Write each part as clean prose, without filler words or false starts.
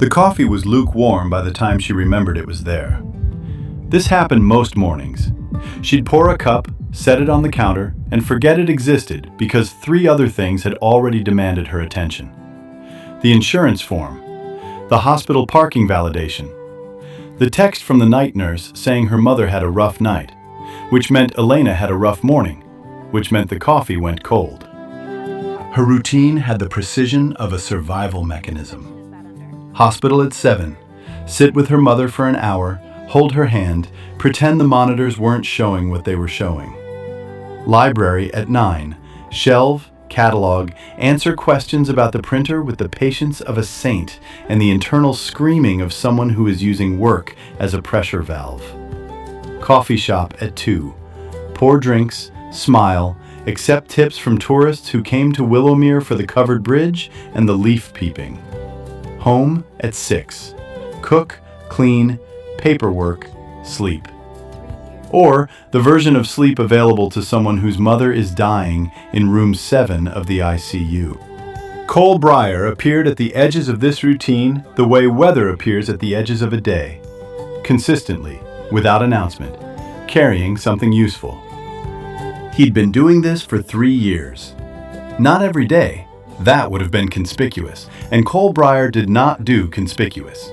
The coffee was lukewarm by the time she remembered it was there. This happened most mornings. She'd pour a cup, set it on the counter, and forget it existed because 3 other things had already demanded her attention. The insurance form, the hospital parking validation, the text from the night nurse saying her mother had a rough night, which meant Elena had a rough morning, which meant the coffee went cold. Her routine had the precision of a survival mechanism. Hospital at 7, sit with her mother for an hour, hold her hand, pretend the monitors weren't showing what they were showing. Library at 9, shelve, catalog, answer questions about the printer with the patience of a saint and the internal screaming of someone who is using work as a pressure valve. Coffee shop at 2, pour drinks, smile, accept tips from tourists who came to Willowmere for the covered bridge and the leaf peeping. Home at 6, cook, clean, paperwork, sleep. Or the version of sleep available to someone whose mother is dying in room 7 of the ICU. Cole Briar appeared at the edges of this routine the way weather appears at the edges of a day, consistently, without announcement, carrying something useful. He'd been doing this for 3 years. Not every day, that would have been conspicuous, and Cole Briar did not do conspicuous.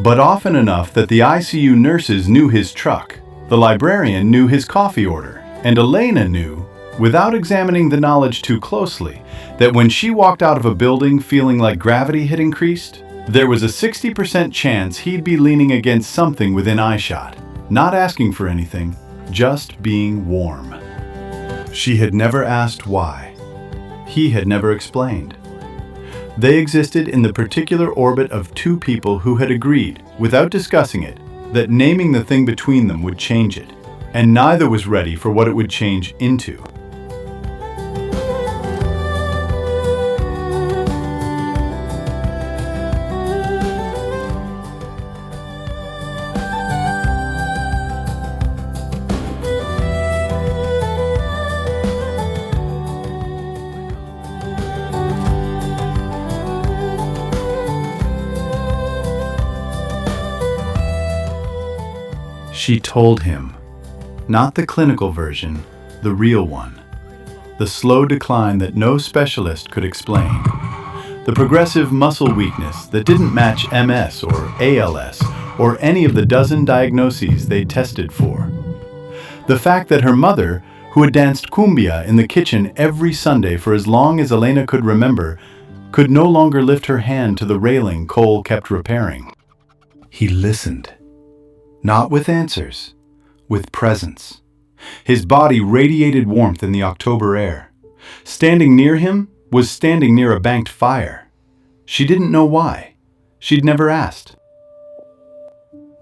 But often enough that the ICU nurses knew his truck, the librarian knew his coffee order, and Elena knew, without examining the knowledge too closely, that when she walked out of a building feeling like gravity had increased, there was a 60% chance he'd be leaning against something within eyeshot, not asking for anything, just being warm. She had never asked why. He had never explained. They existed in the particular orbit of 2 people who had agreed, without discussing it, that naming the thing between them would change it, and neither was ready for what it would change into. She told him, not the clinical version, the real one. The slow decline that no specialist could explain. The progressive muscle weakness that didn't match MS or ALS or any of the dozen diagnoses they tested for. The fact that her mother, who had danced cumbia in the kitchen every Sunday for as long as Elena could remember, could no longer lift her hand to the railing Cole kept repairing. He listened. Not with answers, with presence. His body radiated warmth in the October air. Standing near him was standing near a banked fire. She didn't know why. She'd never asked.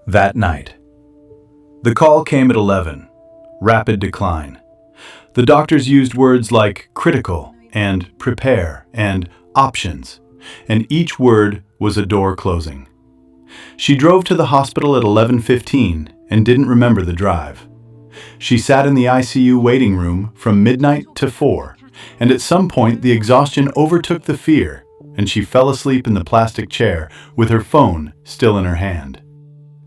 That night. The call came at 11. Rapid decline. The doctors used words like critical and prepare and options, and each word was a door closing. She drove to the hospital at 11:15 and didn't remember the drive. She sat in the ICU waiting room from midnight to 4, and at some point the exhaustion overtook the fear, and she fell asleep in the plastic chair with her phone still in her hand.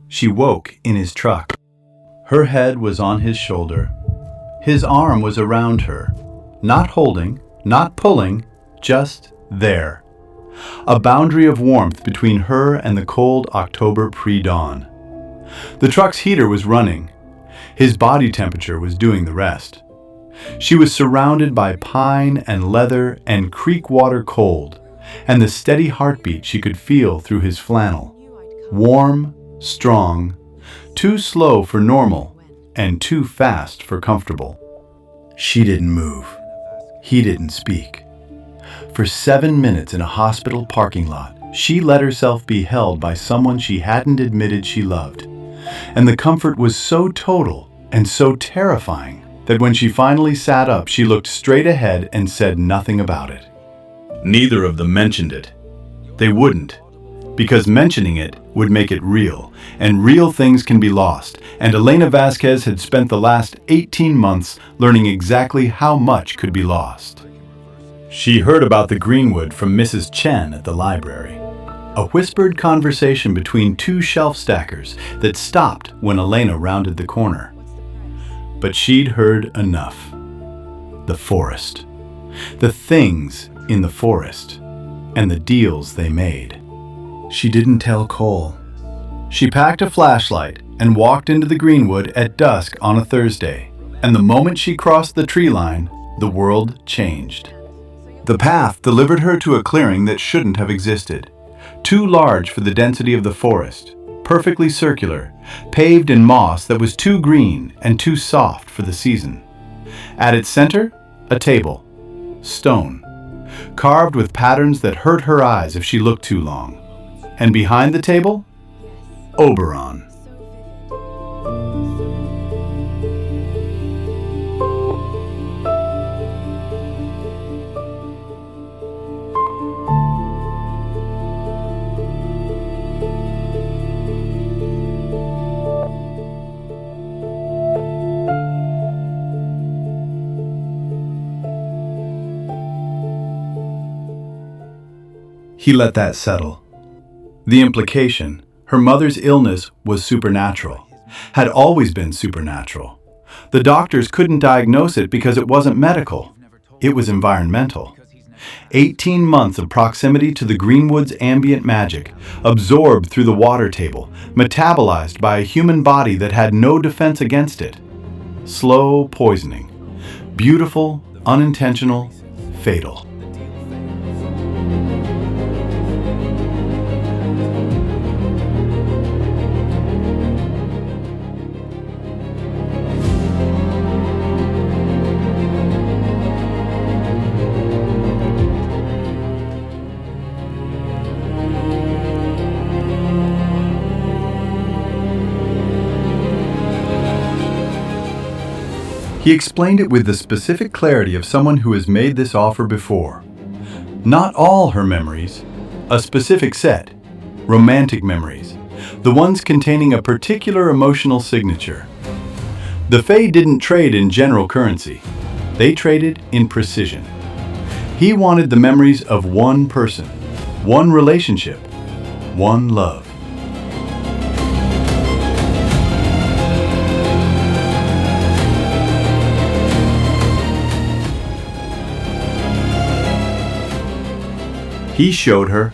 She woke in his truck. Her head was on his shoulder. His arm was around her, not holding, not pulling, just there. A boundary of warmth between her and the cold October pre-dawn. The truck's heater was running. His body temperature was doing the rest. She was surrounded by pine and leather and creek water cold, and the steady heartbeat she could feel through his flannel. Warm, strong, too slow for normal, and too fast for comfortable. She didn't move. He didn't speak. For 7 minutes in a hospital parking lot, she let herself be held by someone she hadn't admitted she loved. And the comfort was so total and so terrifying that when she finally sat up, she looked straight ahead and said nothing about it. Neither of them mentioned it. They wouldn't, because mentioning it would make it real, and real things can be lost, and Elena Vasquez had spent the last 18 months learning exactly how much could be lost. She heard about the Greenwood from Mrs. Chen at the library. A whispered conversation between two shelf stackers that stopped when Elena rounded the corner. But she'd heard enough. The forest. The things in the forest. And the deals they made. She didn't tell Cole. She packed a flashlight and walked into the Greenwood at dusk on a Thursday. And the moment she crossed the tree line, the world changed. The path delivered her to a clearing that shouldn't have existed. Too large for the density of the forest, perfectly circular, paved in moss that was too green and too soft for the season. At its center, a table, stone, carved with patterns that hurt her eyes if she looked too long. And behind the table, Auberon. He let that settle. The implication, her mother's illness was supernatural, had always been supernatural. The doctors couldn't diagnose it because it wasn't medical. It was environmental. 18 months of proximity to the Greenwood's ambient magic, absorbed through the water table, metabolized by a human body that had no defense against it. Slow poisoning. Beautiful, unintentional, fatal. He explained it with the specific clarity of someone who has made this offer before. Not all her memories, a specific set, romantic memories, the ones containing a particular emotional signature. The Fae didn't trade in general currency. They traded in precision. He wanted the memories of one person, one relationship, one love. He showed her.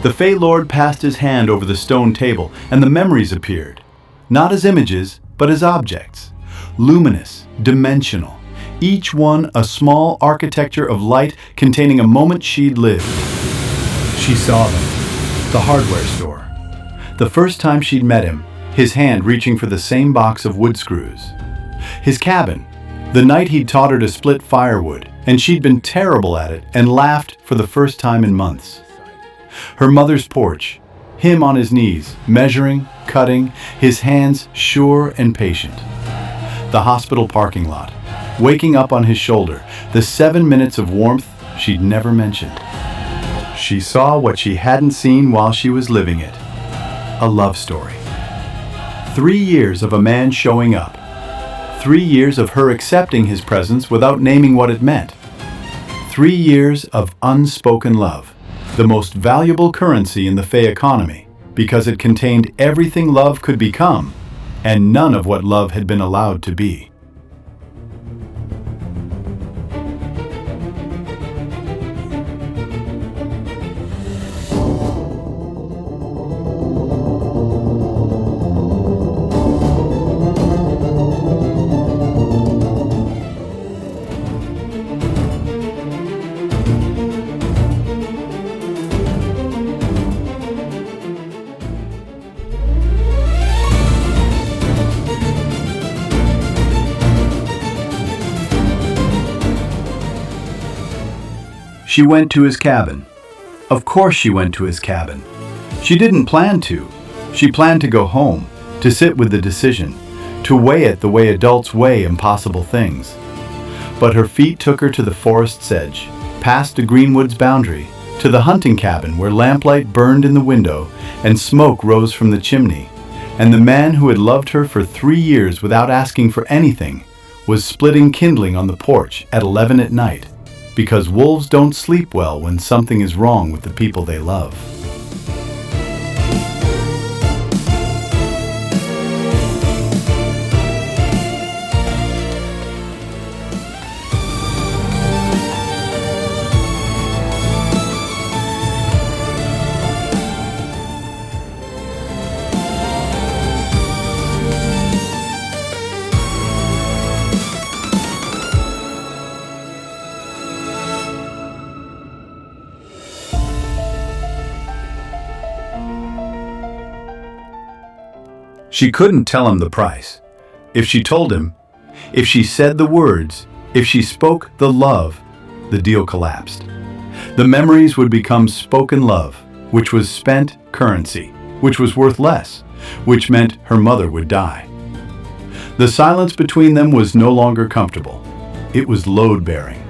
The Fae Lord passed his hand over the stone table, and the memories appeared. Not as images, but as objects. Luminous, dimensional. Each one a small architecture of light containing a moment she'd lived. She saw them. The hardware store. The first time she'd met him, his hand reaching for the same box of wood screws. His cabin. The night he'd taught her to split firewood, and she'd been terrible at it and laughed for the first time in months. Her mother's porch, him on his knees, measuring, cutting, his hands sure and patient. The hospital parking lot, waking up on his shoulder, the 7 minutes of warmth she'd never mentioned. She saw what she hadn't seen while she was living it. A love story. 3 years of a man showing up. 3 years of her accepting his presence without naming what it meant. 3 years of unspoken love, the most valuable currency in the Fae economy, because it contained everything love could become, and none of what love had been allowed to be. She went to his cabin. Of course she went to his cabin. She didn't plan to. She planned to go home, to sit with the decision, to weigh it the way adults weigh impossible things. But her feet took her to the forest's edge, past the Greenwood's boundary, to the hunting cabin where lamplight burned in the window and smoke rose from the chimney, and the man who had loved her for 3 years without asking for anything was splitting kindling on the porch at 11 at night, because wolves don't sleep well when something is wrong with the people they love. She couldn't tell him the price. If she told him, if she said the words, if she spoke the love, the deal collapsed. The memories would become spoken love, which was spent currency, which was worth less, which meant her mother would die. The silence between them was no longer comfortable. It was load-bearing.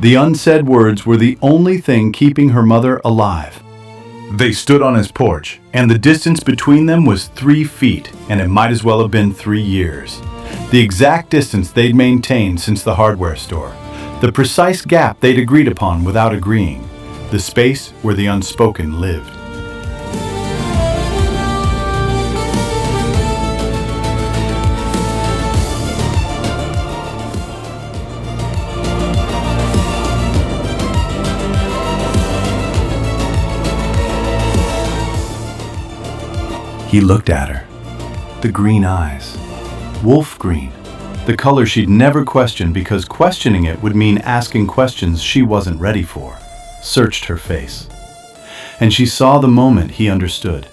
The unsaid words were the only thing keeping her mother alive. They stood on his porch, and the distance between them was 3 feet, and it might as well have been 3 years. The exact distance they'd maintained since the hardware store. The precise gap they'd agreed upon without agreeing. The space where the unspoken lived. He looked at her. The green eyes. Wolf green. The color she'd never questioned because questioning it would mean asking questions she wasn't ready for. Searched her face. And she saw the moment he understood.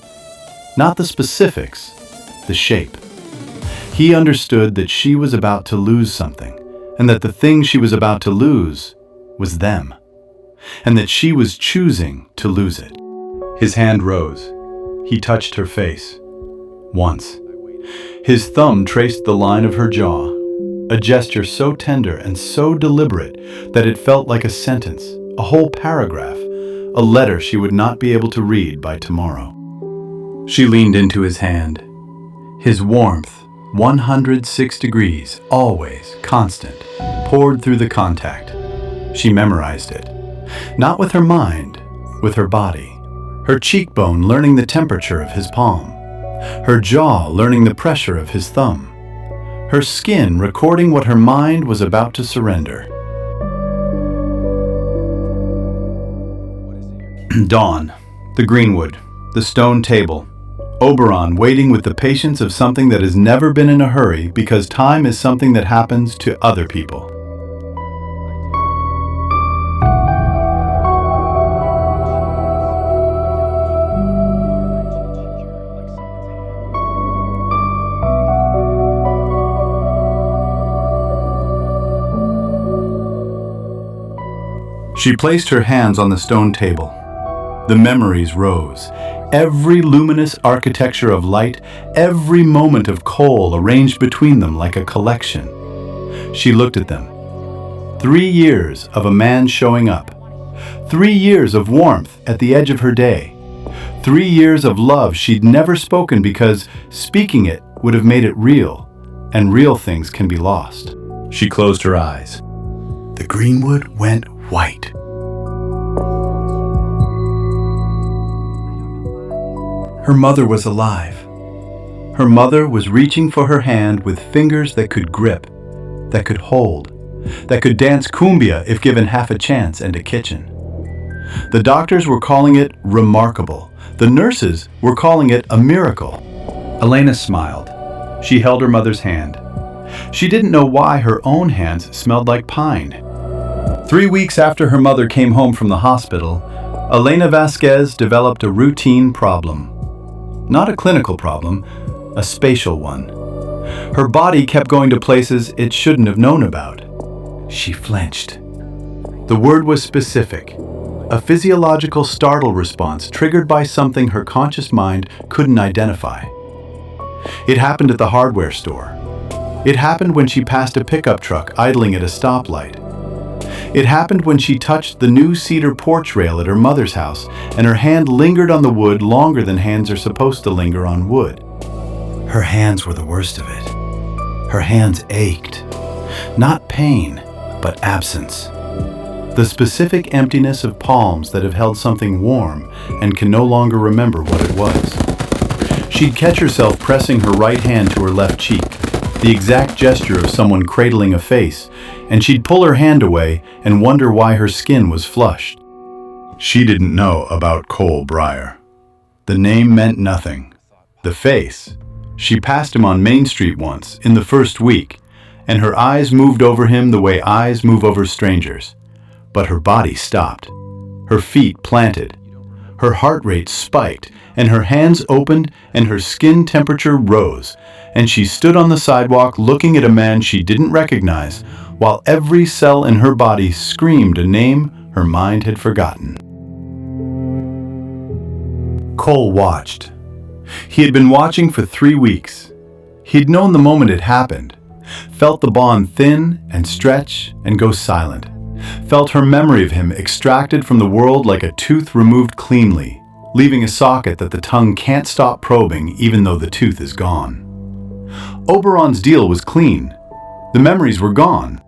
Not the specifics, the shape. He understood that she was about to lose something, and that the thing she was about to lose was them. And that she was choosing to lose it. His hand rose. He touched her face. Once. His thumb traced the line of her jaw, a gesture so tender and so deliberate that it felt like a sentence, a whole paragraph, a letter she would not be able to read by tomorrow. She leaned into his hand. His warmth, 106 degrees, always, constant, poured through the contact. She memorized it. Not with her mind, with her body. Her cheekbone learning the temperature of his palm. Her jaw learning the pressure of his thumb. Her skin recording what her mind was about to surrender. Dawn, the Greenwood, the stone table. Auberon waiting with the patience of something that has never been in a hurry because time is something that happens to other people. She placed her hands on the stone table. The memories rose. Every luminous architecture of light, every moment of coal arranged between them like a collection. She looked at them. 3 years of a man showing up. 3 years of warmth at the edge of her day. 3 years of love she'd never spoken because speaking it would have made it real, and real things can be lost. She closed her eyes. The Greenwood went white. Her mother was alive. Her mother was reaching for her hand with fingers that could grip, that could hold, that could dance cumbia if given half a chance and a kitchen. The doctors were calling it remarkable. The nurses were calling it a miracle. Elena smiled. She held her mother's hand. She didn't know why her own hands smelled like pine. 3 weeks after her mother came home from the hospital, Elena Vasquez developed a routine problem. Not a clinical problem, a spatial one. Her body kept going to places it shouldn't have known about. She flinched. The word was specific, a physiological startle response triggered by something her conscious mind couldn't identify. It happened at the hardware store. It happened when she passed a pickup truck idling at a stoplight. It happened when she touched the new cedar porch rail at her mother's house, and her hand lingered on the wood longer than hands are supposed to linger on wood. Her hands were the worst of it. Her hands ached. Not pain, but absence. The specific emptiness of palms that have held something warm and can no longer remember what it was. She'd catch herself pressing her right hand to her left cheek, the exact gesture of someone cradling a face, and she'd pull her hand away and wonder why her skin was flushed. She didn't know about Cole Briar. The name meant nothing. The face. She passed him on Main Street once, in the first week, and her eyes moved over him the way eyes move over strangers. But her body stopped. Her feet planted. Her heart rate spiked, and her hands opened, and her skin temperature rose, and she stood on the sidewalk looking at a man she didn't recognize, while every cell in her body screamed a name her mind had forgotten. Cole watched. He had been watching for 3 weeks. He'd known the moment it happened, felt the bond thin and stretch and go silent, felt her memory of him extracted from the world like a tooth removed cleanly, leaving a socket that the tongue can't stop probing even though the tooth is gone. Auberon's deal was clean. The memories were gone.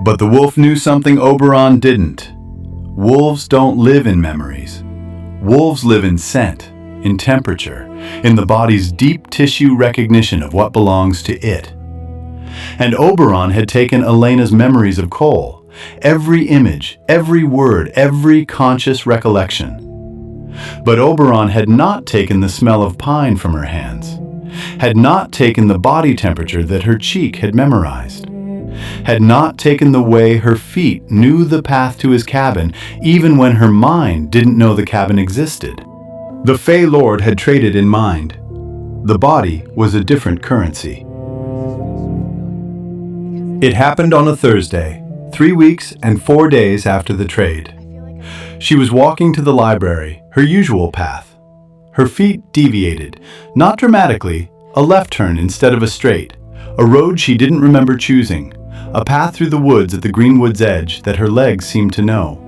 But the wolf knew something Auberon didn't. Wolves don't live in memories. Wolves live in scent, in temperature, in the body's deep tissue recognition of what belongs to it. And Auberon had taken Elena's memories of Cole, every image, every word, every conscious recollection. But Auberon had not taken the smell of pine from her hands, had not taken the body temperature that her cheek had memorized, had not taken the way her feet knew the path to his cabin even when her mind didn't know the cabin existed. The Fae Lord had traded in mind. The body was a different currency. It happened on a Thursday, 3 weeks and 4 days after the trade. She was walking to the library, her usual path. Her feet deviated, not dramatically, a left turn instead of a straight, a road she didn't remember choosing, a path through the woods at the Greenwood's edge that her legs seemed to know.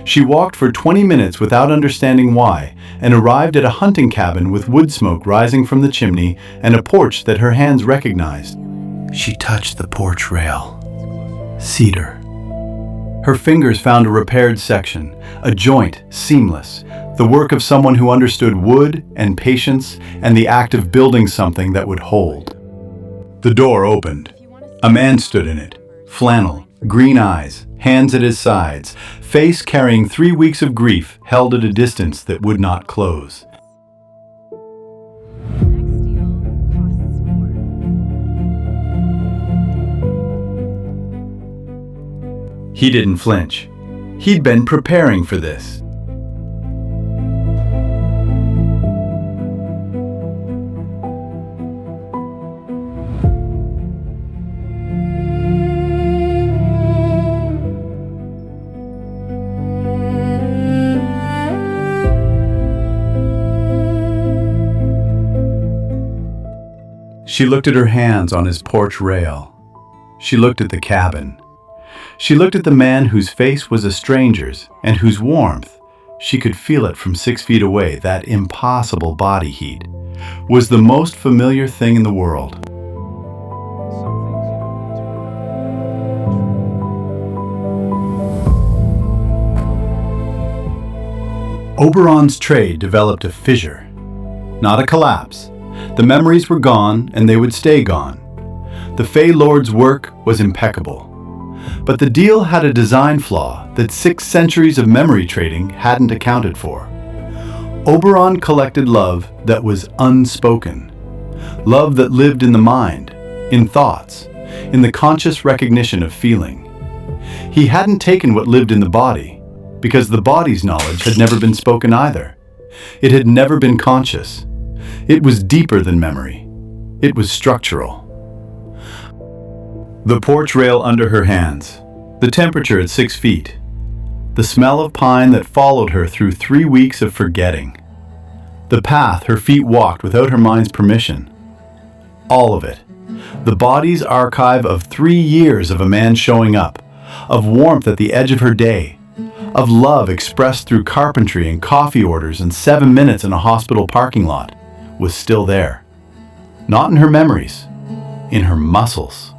She walked for 20 minutes without understanding why, and arrived at a hunting cabin with wood smoke rising from the chimney and a porch that her hands recognized. She touched the porch rail. Cedar. Her fingers found a repaired section, a joint, seamless, the work of someone who understood wood and patience and the act of building something that would hold. The door opened. A man stood in it, flannel, green eyes, hands at his sides, face carrying 3 weeks of grief held at a distance that would not close. He didn't flinch. He'd been preparing for this. She looked at her hands on his porch rail. She looked at the cabin. She looked at the man whose face was a stranger's and whose warmth, she could feel it from 6 feet away, that impossible body heat, was the most familiar thing in the world. Auberon's trade developed a fissure, not a collapse. The memories were gone, and they would stay gone. The Fae Lord's work was impeccable. But the deal had a design flaw that 6 centuries of memory trading hadn't accounted for. Auberon collected love that was unspoken. Love that lived in the mind, in thoughts, in the conscious recognition of feeling. He hadn't taken what lived in the body, because the body's knowledge had never been spoken either. It had never been conscious. It was deeper than memory. It was structural. The porch rail under her hands, the temperature at 6 feet, the smell of pine that followed her through 3 weeks of forgetting, the path her feet walked without her mind's permission. All of it. The body's archive of 3 years of a man showing up, of warmth at the edge of her day, of love expressed through carpentry and coffee orders and 7 minutes in a hospital parking lot, was still there. Not in her memories, in her muscles.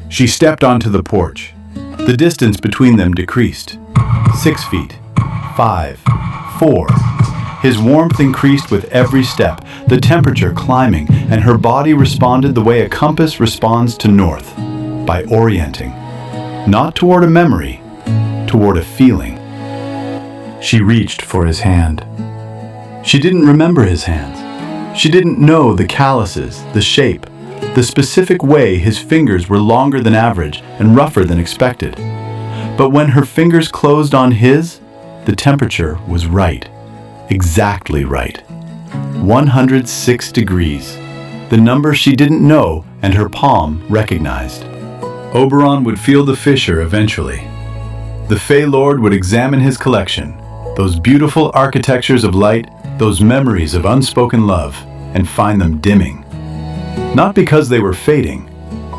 She stepped onto the porch. The distance between them decreased. 6 feet, 5, 4. His warmth increased with every step, the temperature climbing, and her body responded the way a compass responds to north. by orienting, not toward a memory, toward a feeling. She reached for his hand. She didn't remember his hands. She didn't know the calluses, the shape, the specific way his fingers were longer than average and rougher than expected. But when her fingers closed on his, the temperature was right. Exactly right. 106 degrees. The number she didn't know and her palm recognized. Auberon would feel the fissure eventually. The Fae Lord would examine his collection, those beautiful architectures of light, those memories of unspoken love, and find them dimming. Not because they were fading,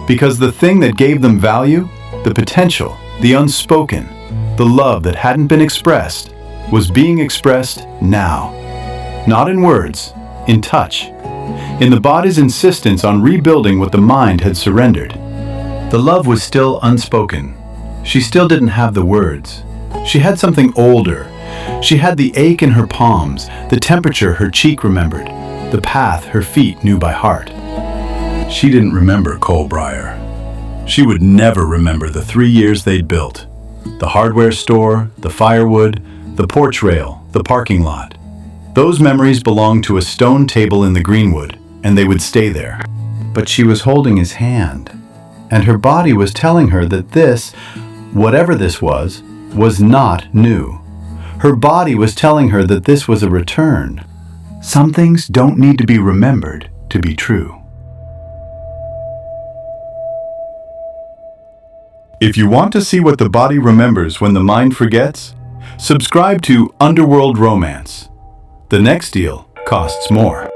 because the thing that gave them value, the potential, the unspoken, the love that hadn't been expressed, was being expressed now. Not in words, in touch, in the body's insistence on rebuilding what the mind had surrendered. The love was still unspoken. She still didn't have the words. She had something older. She had the ache in her palms, the temperature her cheek remembered, the path her feet knew by heart. She didn't remember Cole Briar. She would never remember the 3 years they'd built. The hardware store, the firewood, the porch rail, the parking lot. Those memories belonged to a stone table in the Greenwood, and they would stay there. But she was holding his hand, and her body was telling her that this, whatever this was not new. Her body was telling her that this was a return. Some things don't need to be remembered to be true. If you want to see what the body remembers when the mind forgets, subscribe to Underworld Romance. The next deal costs more.